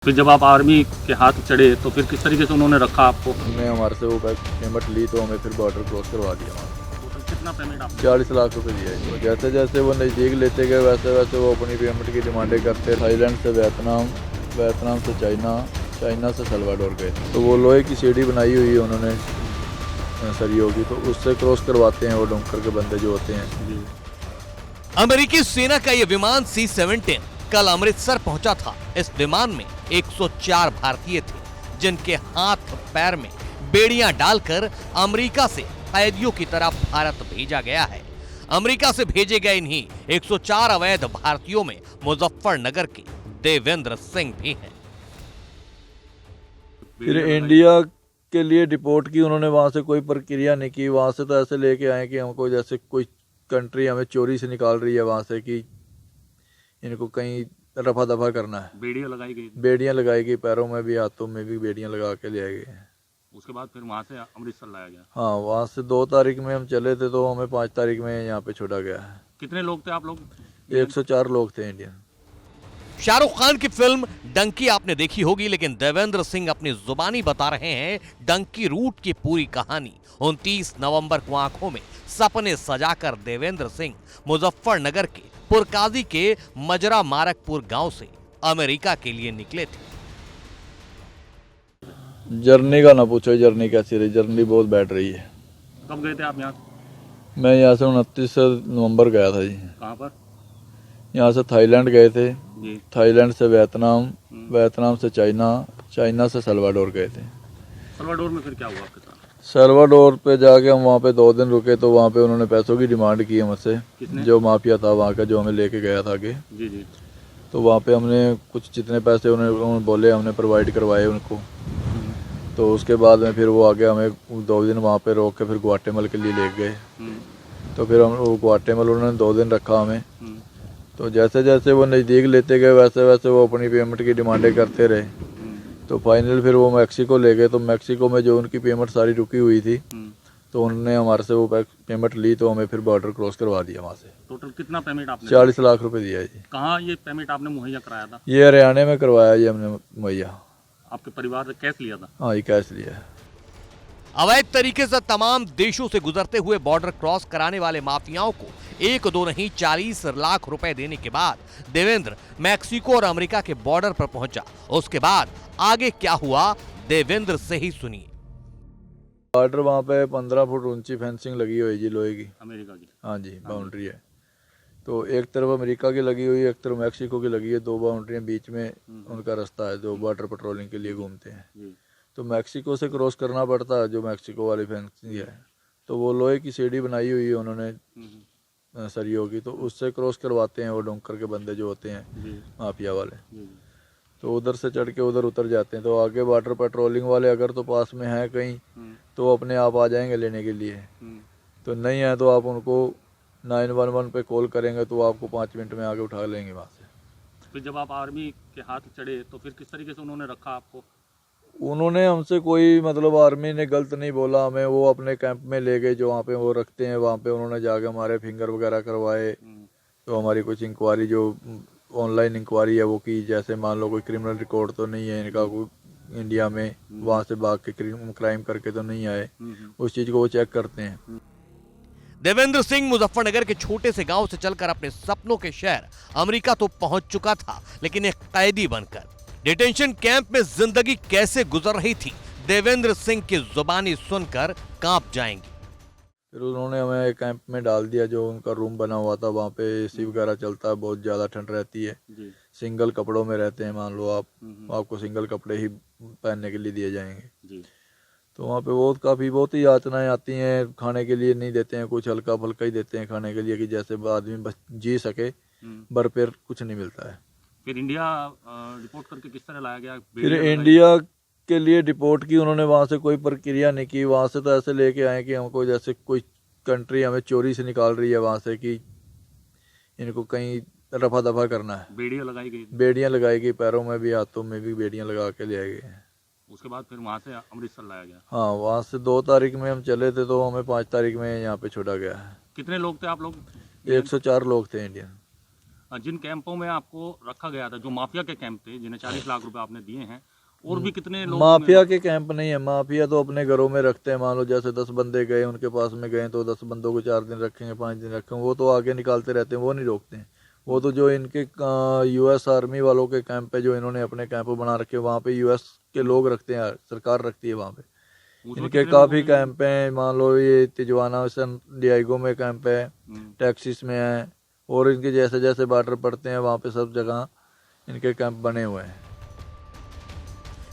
फिर जब आप आर्मी के हाथ चढ़े तो फिर किस तरीके से उन्होंने रखा आपको? हमने हमारे से वो पेमेंट ली तो हमें फिर बॉर्डर क्रॉस करवा दिया वहाँ। टोटल कितना पेमेंट आपने? 40 लाख रुपए दिया है। तो जैसे जैसे वो नज़दीक लेते गए वैसे वैसे वो अपनी पेमेंट की डिमांडें करते। थाईलैंड से वियतनाम, वियतनाम से चाइना, चाइना से सल्वाडोर गए। तो वो लोहे की सीढ़ी बनाई हुई है उन्होंने सरियों की, तो उससे क्रॉस करवाते हैं वो डोंकर के बंदे जो होते हैं। जी। अमेरिकी सेना का यह विमान C-17 कल अमृतसर पहुंचा था। इस विमान में 104 भारतीय थे, जिनके हाथ पैर में बेड़ियां डालकर अमेरिका से कैदियों की तरह भारत भेजा गया है। अमेरिका से भेजे गए इन्हीं 104 अवैध भारतीयों में मुजफ्फरनगर के देवेंद्र सिंह भी हैं। फिर इंडिया के लिए डिपोर्ट की उन्होंने, वहाँ से कोई प्रक्रिया नहीं की। वहाँ से तो ऐसे लेके आए कि हमको जैसे कोई कंट्री हमें चोरी से निकाल रही है वहाँ से, कि इनको कहीं रफा दफा करना है। बेड़ियां लगाई गई। बेड़ियां लगाई गई, पैरों में भी हाथों में भी बेड़ियां लगा के ले आए गए। उसके बाद फिर वहां से अमृतसर लाया गया। हाँ, वहाँ से 2 तारीख में हम चले थे तो हमें 5 तारीख में यहाँ पे छोड़ा गया है। कितने लोग थे आप लोग? 104 लोग थे इंडियन। शाहरुख खान की फिल्म डंकी आपने देखी होगी, लेकिन देवेंद्र सिंह अपनी जुबानी बता रहे हैं डंकी रूट की पूरी कहानी। 29 नवंबर को आंखों में सपने सजाकर देवेंद्र सिंह मुजफ्फरनगर के पुरकाजी के मजरा मारकपुर गांव से अमेरिका के लिए निकले थे। जर्नी का ना पूछो, जर्नी कैसी रही। जर्नी बहुत बैठ रही है। कब गए थे आप यहाँ? मैं यहाँ से 29 नवंबर गया था जी। कहाँ पर? यहाँ से थाईलैंड गए थे, जी। थाईलैंड से वियतनाम, वियतनाम से चाइना, चाइना से सल्वाडोर गए थे। सल्वाडोर में फिर क्या हुआ आपके साथ? सल्वाडोर पे जाके हम वहाँ पे 2 दिन रुके तो वहाँ पे उन्होंने पैसों की डिमांड की हमसे। किसने? जो माफिया था वहाँ का, जो हमें लेके गया था आगे। जी जी। तो वहाँ पे हमने कुछ जितने पैसे उन्होंने बोले हमने प्रोवाइड करवाए उनको। तो उसके बाद में फिर वो आगे हमें 2 दिन वहाँ पे रोक के फिर ग्वाटेमल के लिए ले गए। तो फिर हम वो ग्वाटेमल उन्होंने 2 दिन रखा हमें। तो जैसे जैसे वो नज़दीक लेते गए वैसे वैसे वो अपनी पेमेंट की डिमांडें करते रहे। तो फाइनल फिर वो मैक्सिको ले गए। तो मैक्सिको में जो उनकी पेमेंट सारी रुकी हुई थी, तो उन्होंने हमारे से वो पेमेंट ली तो हमें फिर बॉर्डर क्रॉस करवा दिया वहाँ से। टोटल कितना पेमेंट आपने? 40 लाख रुपए दिया जी। कहाँ ये पेमेंट आपने मुहैया कराया था? ये हरियाणा में करवाया जी हमने मुहैया। आपके परिवार से कैश लिया था? हाँ, ये कैश लिया है। अवैध तरीके से तमाम देशों से गुजरते हुए बॉर्डर क्रॉस कराने वाले माफियाओं को 1-2 नहीं 40 लाख रुपए देने के बाद देवेंद्र मैक्सिको और अमेरिका के बॉर्डर पर पहुंचा। उसके बाद आगे क्या हुआ, देवेंद्र से ही सुनिए। बॉर्डर वहाँ पे 15 फुट ऊंची फेंसिंग लगी हुई जी, लोहे की। अमेरिका की? हाँ जी, बाउंड्री है। तो एक तरफ अमेरिका की लगी हुई है, एक तरफ मैक्सिको की लगी है। 2 बाउंड्रियाँ, बीच में उनका रास्ता है जो बॉर्डर पेट्रोलिंग के लिए घूमते हैं। जी। तो मैक्सिको से क्रॉस करना पड़ता है, जो मैक्सिको वाली फेंसिंग है। तो वो लोहे की सीढ़ी बनाई हुई है उन्होंने सरियों की, तो उससे क्रॉस करवाते हैं वो डोंकर के बंदे जो होते हैं, जी माफिया वाले। जी। तो उधर से चढ़ के उधर उतर जाते हैं। तो आगे बॉर्डर पेट्रोलिंग वाले अगर तो पास में है कहीं तो अपने आप आ जाएंगे लेने के लिए। तो नहीं है तो आप उनको 911 पे कॉल करेंगे तो आपको 5 मिनट में आगे उठा लेंगे वहाँ से। फिर जब आप आर्मी के हाथ चढ़े तो फिर किस तरीके से उन्होंने रखा आपको? उन्होंने हमसे कोई मतलब आर्मी ने गलत नहीं बोला हमें। वो अपने कैंप में ले गए जो वहाँ पे वो रखते हैं। वहाँ पे उन्होंने जाके हमारे फिंगर वगैरह करवाए। तो हमारी कुछ इंक्वायरी जो ऑनलाइन इंक्वायरी है वो की। जैसे मान लो कोई क्रिमिनल रिकॉर्ड तो नहीं है इनका कोई इंडिया में, वहाँ से भाग के क्राइम करके तो नहीं आए, उस चीज़ को वो चेक करते हैं। देवेंद्र सिंह मुजफ्फरनगर के छोटे से गांव से चलकर अपने सपनों के शहर अमेरिका तो पहुंच चुका था, लेकिन एक कैदी बनकर। डिटेंशन कैंप में जिंदगी कैसे गुजर रही थी, देवेंद्र सिंह की जुबानी सुनकर कांप जाएंगे। फिर उन्होंने हमें एक कैंप में डाल दिया जो उनका रूम बना हुआ था। वहाँ पे एसी वगैरह चलता है, बहुत ज़्यादा ठंड रहती है। सिंगल कपड़ों में रहते हैं। मान लो आप, आपको सिंगल कपड़े ही पहनने के लिए दिए जाएंगे। तो वहाँ पे बहुत ही यातनाएं आती हैं। खाने के लिए नहीं देते हैं, कुछ हल्का फुल्का ही देते हैं खाने के लिए, कि जैसे आदमी बस जी सके। भरपेट कुछ नहीं मिलता है। फिर इंडिया रिपोर्ट करके किस तरह लाया गया? फिर इंडिया के लिए डिपोर्ट की उन्होंने, वहाँ से कोई प्रक्रिया नहीं की। वहाँ से तो ऐसे लेके आए कि हमको जैसे कोई कंट्री हमें चोरी से निकाल रही है वहाँ से, कि इनको कहीं रफा दफा करना है। बेड़ियां लगाई गई? बेड़ियां लगाई गई, पैरों में भी हाथों में भी बेड़ियां लगा के ले आए गए। उसके बाद फिर वहां से अमृतसर लाया गया। हाँ, वहाँ से 2 तारीख में हम चले थे तो हमें 5 तारीख में यहाँ पे छोड़ा गया है। कितने लोग थे आप लोग? 104 लोग थे इंडियन। जिन कैंपों में आपको रखा गया था, जो माफिया के कैंप थे, जिन्हें 40 लाख रुपए आपने दिए हैं, और भी कितने लोग? माफिया के कैंप नहीं है, माफिया तो अपने घरों में रखते हैं। मान लो जैसे 10 बंदे गए उनके पास में गए तो 10 बंदों को 4 दिन रखेंगे, 5 दिन रखेंगे, वो तो आगे निकालते रहते हैं, वो नहीं रोकते हैं। वो तो जो इनके US आर्मी वालों के कैंप है, जो इन्होंने अपने कैंप बना रखे, वहाँ पे US के लोग रखते हैं, सरकार रखती है वहाँ पे। उसमें इनके कितने काफी लोग हैं? कैंप हैं। मान लो ये तिजवाना, सन डियागो में कैंप है, टेक्सिस में है, और इनके जैसे जैसे बॉर्डर पड़ते हैं वहाँ पे सब जगह इनके कैंप बने हुए हैं।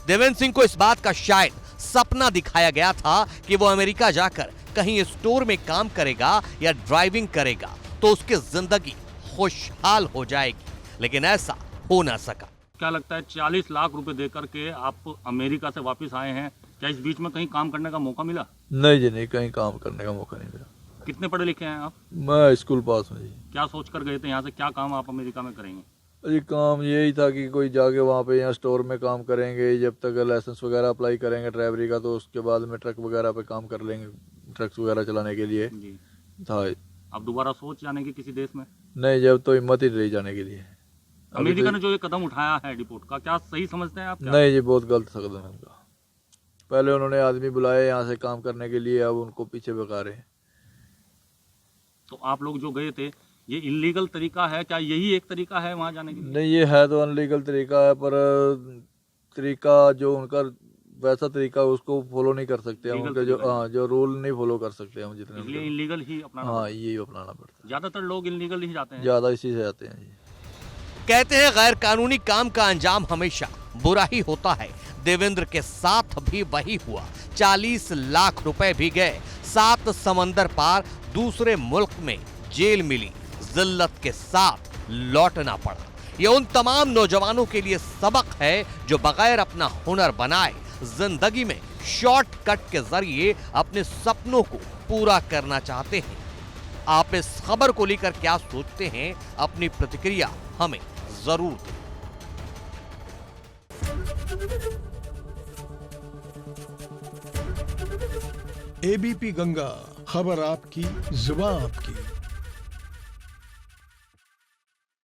देवेंद्र सिंह को इस बात का शायद सपना दिखाया गया था कि वो अमेरिका जाकर कहीं स्टोर में काम करेगा या ड्राइविंग करेगा तो उसकी जिंदगी खुशहाल हो जाएगी, लेकिन ऐसा हो ना सका। क्या लगता है 40 लाख रुपए देकर के आप अमेरिका से वापस आए हैं, क्या इस बीच में कहीं काम करने का मौका मिला? नहीं जी, नहीं, कहीं काम करने का मौका नहीं मिला। कितने पढ़े लिखे हैं आप? मैं स्कूल पास हूँ जी। क्या सोच कर गए थे यहाँ से, क्या काम आप अमेरिका में करेंगे? जी काम यही था कि कोई जाके वहाँ पे यहाँ स्टोर में काम करेंगे, जब तक लाइसेंस वगैरह अप्लाई करेंगे ड्राइवरी का, तो उसके बाद में ट्रक वगैरह पे काम कर लेंगे, ट्रक्स वगैरह चलाने के लिए जी। था। अब दोबारा सोच जाने की किसी देश में? नहीं, जब तो हिम्मत ही नहीं जाने के लिए। अमेरिका ने जो ये कदम उठाया है डिपोर्ट का, क्या सही समझते हैं आप? क्या? नहीं जी, बहुत गलत कदम है उनका। पहले उन्होंने आदमी बुलाए यहाँ से काम करने के लिए, अब उनको पीछे भगा रहे हैं। तो आप लोग जो गए थे, ये इलीगल तरीका है क्या? यही एक तरीका है वहाँ जाने के लिए? नहीं, ये है तो अनलीगल तरीका है, पर तरीका जो उनका वैसा तरीका उसको फॉलो नहीं कर सकते हम। Legal उनके जो तरीका जो रूल नहीं फॉलो कर सकते हम जितने इसलिए उनके। इलीगल ही अपनाना हाँ, पड़ता यही अपनाना पड़ता है। ज्यादातर लोग इलीगल ही जाते है, हैं। ज्यादा इसी से आते हैं जी। कहते हैं गैर कानूनी काम का अंजाम हमेशा बुरा ही होता है। देवेंद्र के साथ भी वही हुआ। 40 लाख रुपए भी गए, 7 समंदर पार दूसरे मुल्क में जेल मिली, जिल्लत के साथ लौटना पड़ा। ये उन तमाम नौजवानों के लिए सबक है जो बगैर अपना हुनर बनाए जिंदगी में शॉर्टकट के जरिए अपने सपनों को पूरा करना चाहते हैं। आप इस खबर को लेकर क्या सोचते हैं? अपनी प्रतिक्रिया हमें जरूर दें। ABP गंगा, खबर आपकी, जुबान आपकी।